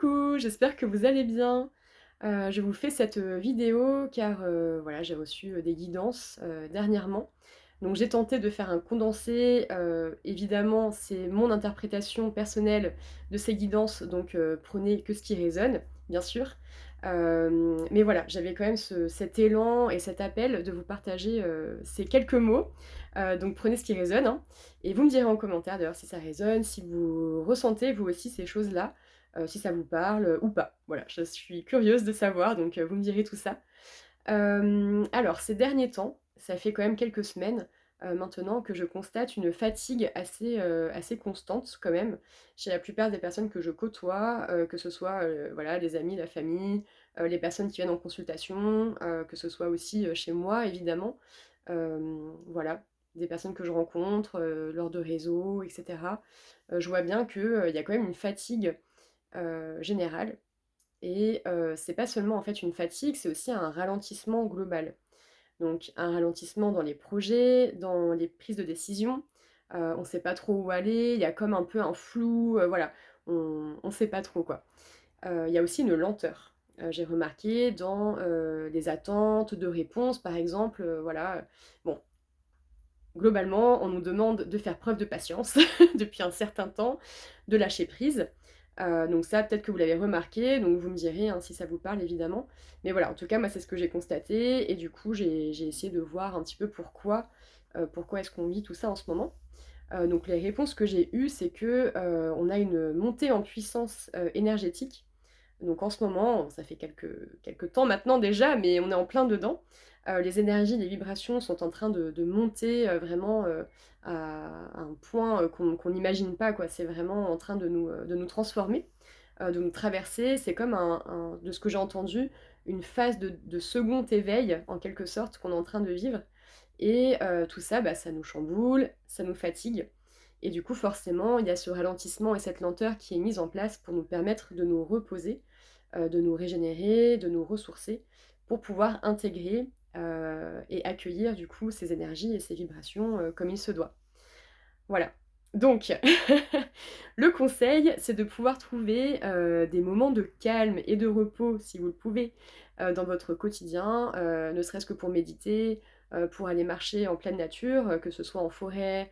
Coucou, j'espère que vous allez bien. Je vous fais cette vidéo car voilà, j'ai reçu des guidances dernièrement. Donc j'ai tenté de faire un condensé. Évidemment, c'est mon interprétation personnelle de ces guidances, donc prenez que ce qui résonne, bien sûr. Mais voilà, j'avais quand même cet élan et cet appel de vous partager ces quelques mots. Donc prenez ce qui résonne, hein, et vous me direz en commentaire d'ailleurs si ça résonne, si vous ressentez vous aussi ces choses-là, si ça vous parle ou pas. Voilà, je suis curieuse de savoir, donc vous me direz tout ça. Alors ces derniers temps, ça fait quand même quelques semaines, maintenant que je constate une fatigue assez constante quand même, chez la plupart des personnes que je côtoie, que ce soit, voilà, des amis, la famille, les personnes qui viennent en consultation, que ce soit aussi, chez moi évidemment. Voilà, des personnes que je rencontre, lors de réseaux et cetera. Je vois bien que, il y a quand même une fatigue, générale et c'est pas seulement en fait une fatigue, c'est aussi un ralentissement global. Donc un ralentissement dans les projets, dans les prises de décision, on sait pas trop où aller, il y a comme un peu un flou, voilà, on sait pas trop quoi. Il y a aussi une lenteur, j'ai remarqué dans, les attentes de réponses par exemple, voilà, bon, globalement, on nous demande de faire preuve de patience depuis un certain temps, de lâcher prise. Donc ça, peut-être que vous l'avez remarqué, donc vous me direz, hein, si ça vous parle évidemment. Mais voilà, en tout cas, moi, c'est ce que j'ai constaté et du coup, j'ai essayé de voir un petit peu pourquoi est-ce qu'on vit tout ça en ce moment. Donc les réponses que j'ai eues, c'est que, on a une montée en puissance, énergétique. Donc en ce moment, ça fait quelques temps maintenant déjà, mais on est en plein dedans. Les énergies, les vibrations sont en train de monter, vraiment, à un point, qu'on n'imagine pas quoi. C'est vraiment en train de nous transformer, de nous traverser. C'est comme de ce que j'ai entendu, une phase de second éveil en quelque sorte qu'on est en train de vivre et tout ça, bah, ça nous chamboule, ça nous fatigue et du coup forcément, il y a ce ralentissement et cette lenteur qui est mise en place pour nous permettre de nous reposer, de nous régénérer, de nous ressourcer pour pouvoir intégrer, et accueillir du coup ces énergies et ces vibrations, comme il se doit. Voilà. Donc le conseil, c'est de pouvoir trouver, des moments de calme et de repos, si vous le pouvez, dans votre quotidien, ne serait-ce que pour méditer, pour aller marcher en pleine nature, que ce soit en forêt,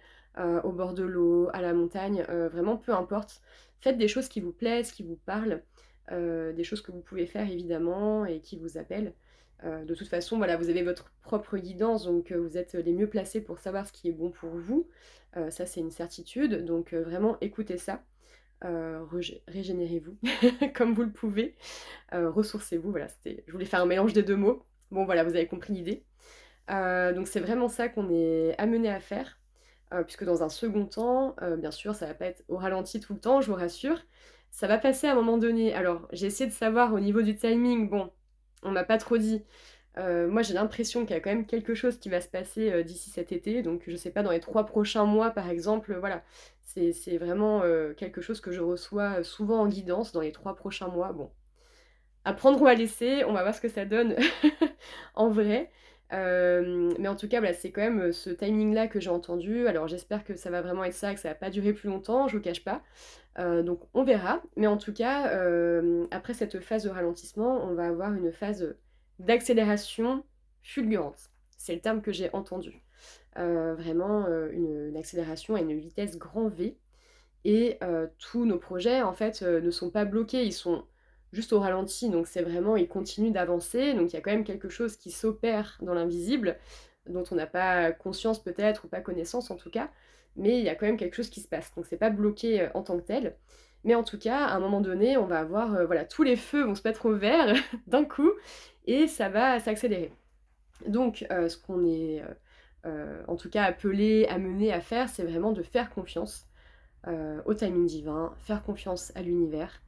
au bord de l'eau, à la montagne, vraiment peu importe. Faites des choses qui vous plaisent, qui vous parlent, des choses que vous pouvez faire évidemment et qui vous appellent. De toute façon, voilà, vous avez votre propre guidance, donc vous êtes les mieux placés pour savoir ce qui est bon pour vous. Ça, c'est une certitude, donc vraiment écoutez ça. Régénérez-vous comme vous le pouvez. Ressourcez-vous, voilà, je voulais faire un mélange des deux mots. Bon voilà, vous avez compris l'idée. Donc c'est vraiment ça qu'on est amené à faire, puisque dans un second temps, bien sûr, ça va pas être au ralenti tout le temps, je vous rassure. Ça va passer à un moment donné. Alors, j'ai essayé de savoir au niveau du timing, bon, on m'a pas trop dit. Moi, j'ai l'impression qu'il y a quand même quelque chose qui va se passer, d'ici cet été, donc je sais pas, dans les 3 prochains mois, par exemple, voilà. C'est vraiment, quelque chose que je reçois, souvent en guidance dans les 3 prochains mois. Bon, à prendre ou à laisser, on va voir ce que ça donne en vrai. Mais en tout cas, voilà, c'est quand même, ce timing-là que j'ai entendu. Alors j'espère que ça va vraiment être ça, que ça va pas durer plus longtemps, je vous cache pas. Donc on verra. Mais en tout cas, après cette phase de ralentissement, on va avoir une phase, d'accélération fulgurante. C'est le terme que j'ai entendu. Vraiment, une accélération à une vitesse grand V et tous nos projets en fait, ne sont pas bloqués, ils sont juste au ralenti, donc c'est vraiment ils continuent d'avancer, donc il y a quand même quelque chose qui s'opère dans l'invisible, dont on n'a pas conscience peut-être ou pas connaissance en tout cas, mais il y a quand même quelque chose qui se passe, donc c'est pas bloqué, en tant que tel. Mais en tout cas, à un moment donné, on va avoir, voilà, tous les feux vont se mettre au vert d'un coup et ça va s'accélérer. Donc ce qu'on est, en tout cas appelé, amené à faire, c'est vraiment de faire confiance au timing divin, faire confiance à l'univers.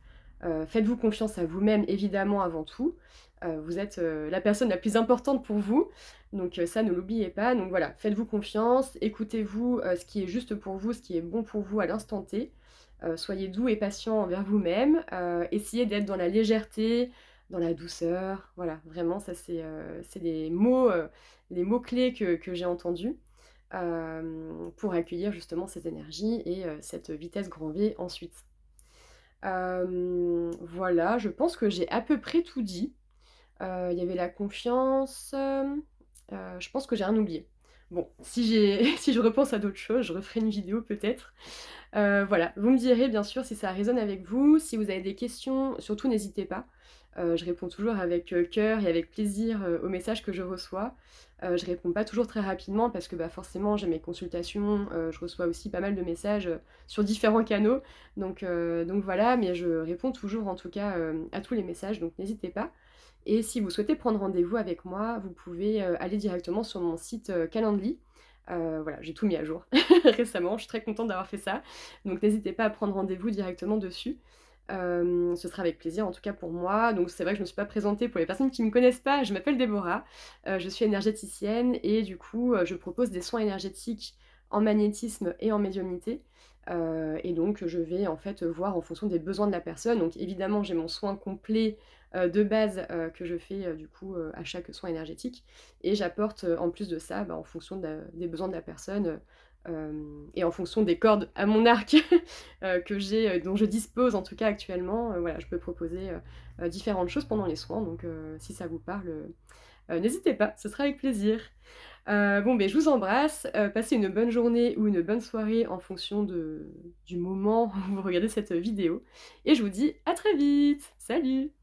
Faites-vous confiance à vous-même, évidemment, avant tout. Vous êtes la personne la plus importante pour vous, donc ça, ne l'oubliez pas. Donc voilà, faites-vous confiance, écoutez-vous ce qui est juste pour vous, ce qui est bon pour vous à l'instant T. Soyez doux et patient envers vous-même. Essayez d'être dans la légèreté, dans la douceur. Voilà, vraiment, ça c'est les mots-clés que j'ai entendus pour accueillir justement ces énergies et cette vitesse grand V ensuite. Voilà, je pense que j'ai à peu près tout dit. Il y avait la confiance, je pense que j'ai rien oublié. Bon, si j'ai si je repense à d'autres choses, je referai une vidéo peut-être. Voilà, vous me direz bien sûr si ça résonne avec vous. Si vous avez des questions, surtout n'hésitez pas. Je réponds toujours avec, cœur et avec plaisir, aux messages que je reçois. Je réponds pas toujours très rapidement parce que, bah, forcément j'ai mes consultations, je reçois aussi pas mal de messages, sur différents canaux. Donc voilà, mais je réponds toujours en tout cas, à tous les messages, donc n'hésitez pas. Et si vous souhaitez prendre rendez-vous avec moi, vous pouvez, aller directement sur mon site, Calendly. Voilà, j'ai tout mis à jour récemment, je suis très contente d'avoir fait ça. Donc n'hésitez pas à prendre rendez-vous directement dessus. Ce sera avec plaisir en tout cas pour moi. Donc c'est vrai que je ne me suis pas présentée pour les personnes qui ne me connaissent pas, je m'appelle Déborah, je suis énergéticienne et du coup, je propose des soins énergétiques en magnétisme et en médiumnité. Et donc je vais en fait voir en fonction des besoins de la personne. Donc évidemment, j'ai mon soin complet, de base, que je fais, du coup, à chaque soin énergétique et j'apporte, en plus de ça, bah, en fonction des besoins de la personne, et en fonction des cordes à mon arc, que j'ai, dont je dispose en tout cas actuellement, voilà, je peux proposer, différentes choses pendant les soins donc si ça vous parle, n'hésitez pas, ce sera avec plaisir. Bon, beh, je vous embrasse, passez une bonne journée ou une bonne soirée en fonction du moment où vous regardez cette vidéo et je vous dis à très vite. Salut!